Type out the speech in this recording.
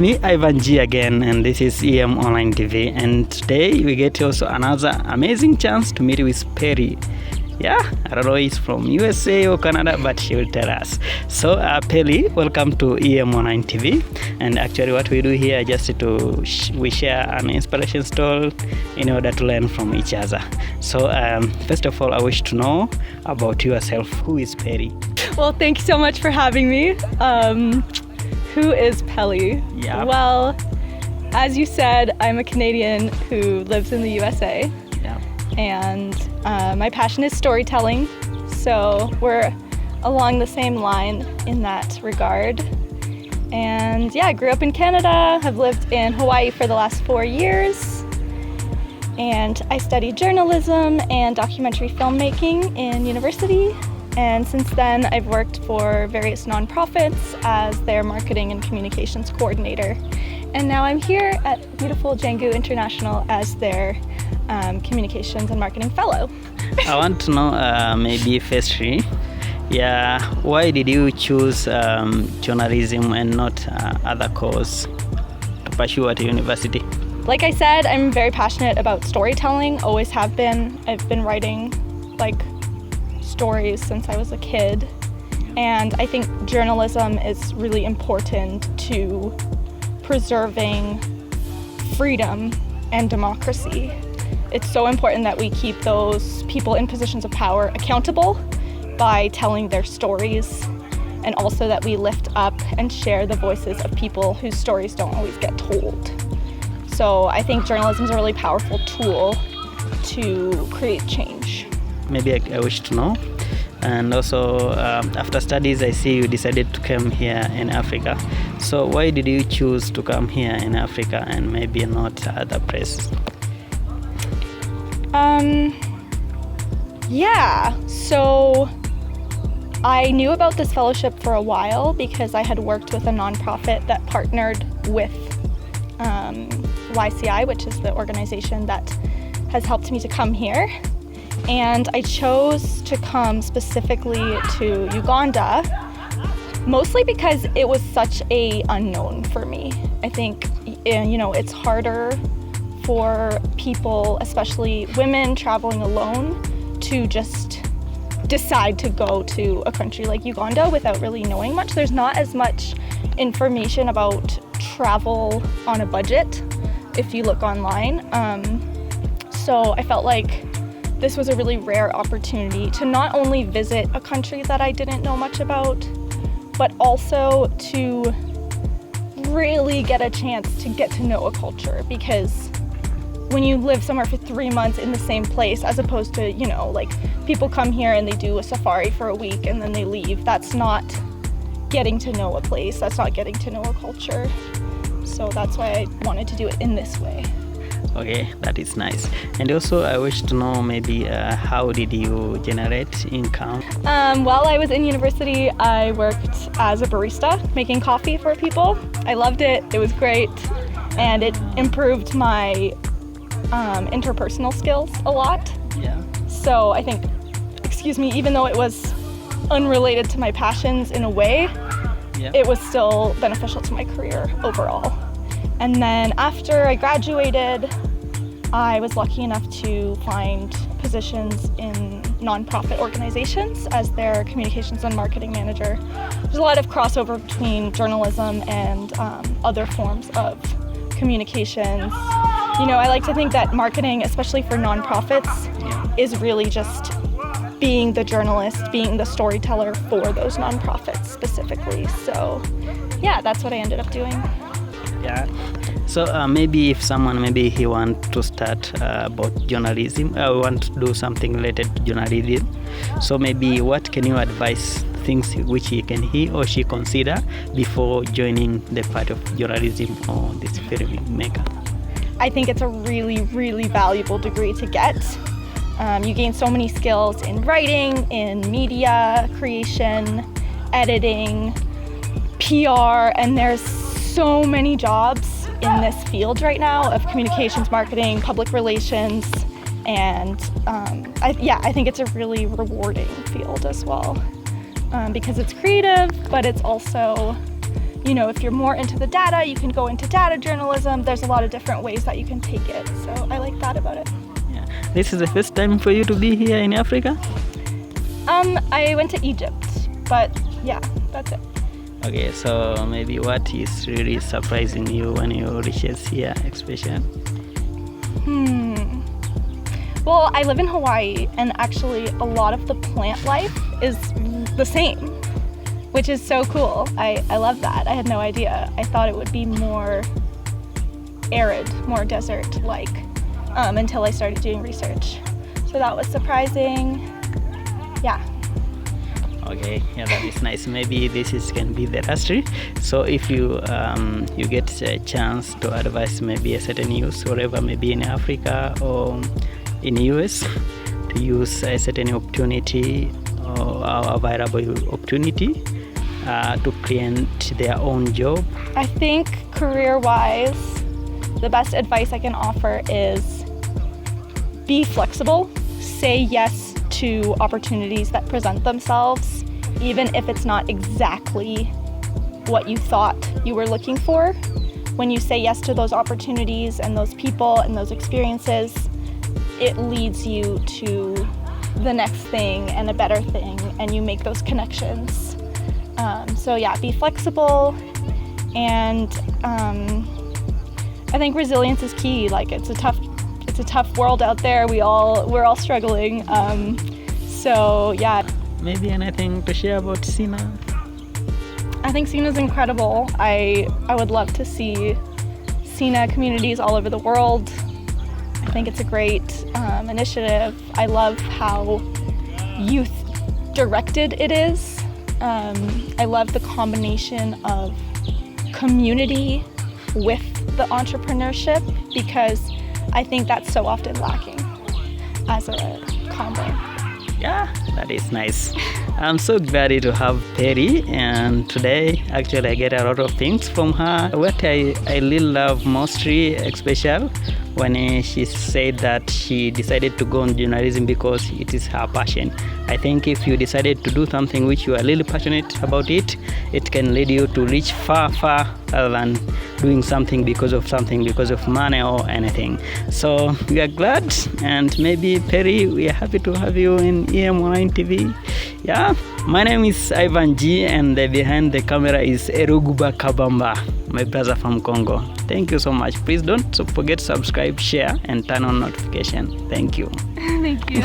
me, Ivan G again, and this is EM Online TV. And today we get also another amazing chance to meet with Perry. Yeah, I don't know if it's from USA or Canada, but she will tell us. So, Perry, welcome to EM Online TV. And actually, what we do here is just we share an inspiration story in order to learn from each other. So, first of all, I wish to know about yourself. Who is Perry? Well, thank you so much for having me. Who is Pelly? Yeah. Well, as you said, I'm a Canadian who lives in the USA. Yeah. And my passion is storytelling. So we're along the same line in that regard. And yeah, I grew up in Canada, have lived in Hawaii for the last 4 years. And I studied journalism and documentary filmmaking in university. And since then, I've worked for various nonprofits as their marketing and communications coordinator. And now I'm here at beautiful Django International as their communications and marketing fellow. I want to know maybe firstly, why did you choose journalism and not other course to pursue at university? Like I said, I'm very passionate about storytelling, always have been. I've been writing stories since I was a kid, and I think journalism is really important to preserving freedom and democracy. It's so important that we keep those people in positions of power accountable by telling their stories, and also that we lift up and share the voices of people whose stories don't always get told. So I think journalism is a really powerful tool to create change. Maybe I wish to know. And also, after studies, I see you decided to come here in Africa. So why did you choose to come here in Africa and maybe not other places? So I knew about this fellowship for a while because I had worked with a nonprofit that partnered with YCI, which is the organization that has helped me to come here. And I chose to come specifically to Uganda, mostly because it was such an unknown for me. I think, it's harder for people, especially women traveling alone, to just decide to go to a country like Uganda without really knowing much. There's not as much information about travel on a budget if you look online. So I felt like this was a really rare opportunity to not only visit a country that I didn't know much about, but also to really get a chance to get to know a culture. Because when you live somewhere for 3 months in the same place, as opposed to, people come here and they do a safari for a week and then they leave, that's not getting to know a place, that's not getting to know a culture. So that's why I wanted to do it in this way. Okay, that is nice. And also I wish to know maybe how did you generate income? While I was in university, I worked as a barista, making coffee for people. I loved it, it was great, and it improved my interpersonal skills a lot. Yeah. So I think, even though it was unrelated to my passions in a way, it was still beneficial to my career overall. And then after I graduated, I was lucky enough to find positions in nonprofit organizations as their communications and marketing manager. There's a lot of crossover between journalism and other forms of communications. I like to think that marketing, especially for nonprofits, is really just being the journalist, being the storyteller for those nonprofits specifically. So yeah, that's what I ended up doing. Yeah. So maybe if someone, he want to start about journalism, want to do something related to journalism, so maybe what can you advise things which he or she consider before joining the part of journalism or this filmmaker? I think it's a really, really valuable degree to get. You gain so many skills in writing, in media creation, editing, PR, and there's so many jobs in this field right now of communications, marketing, public relations, and I think it's a really rewarding field as well because it's creative, but it's also you know, if you're more into the data, you can go into data journalism. There's a lot of different ways that you can take it. So I like that about it. Yeah. This is the first time for you to be here in Africa? I went to Egypt, but yeah, that's it. Okay, so maybe what is really surprising you when you reach here, especially? Well, I live in Hawaii, and actually a lot of the plant life is the same, which is so cool. I love that. I had no idea. I thought it would be more arid, more desert-like, until I started doing research. So that was surprising. Yeah. Okay, yeah, that is nice. Maybe can be the industry. So if you you get a chance to advise maybe a certain youth, wherever, maybe in Africa or in US, to use a certain opportunity or available opportunity to create their own job. I think career-wise, the best advice I can offer is be flexible. Say yes to opportunities that present themselves, even if it's not exactly what you thought you were looking for. When you say yes to those opportunities and those people and those experiences, it leads you to the next thing and a better thing, and you make those connections. So yeah, be flexible, and I think resilience is key. Like, it's a tough world out there. We're all struggling. So yeah. Maybe anything to share about SINA? I think SINA is incredible. I would love to see SINA communities all over the world. I think it's a great initiative. I love how youth-directed it is. I love the combination of community with the entrepreneurship, because I think that's so often lacking as a combo. Yeah, that is nice. I'm so glad to have Perry, and today actually I get a lot of things from her. What I really love mostly, especially when she said that she decided to go on journalism because it is her passion. I think if you decided to do something which you are really passionate about, it can lead you to reach far rather than doing something because of money or anything. So we are glad, and maybe Perry, we are happy to have you in EM Online TV. Yeah, my name is Ivan G, and behind the camera is Eruguba Kabamba, my brother from Congo. Thank you so much. Please don't forget to subscribe, share, and turn on notification. Thank you. Thank you.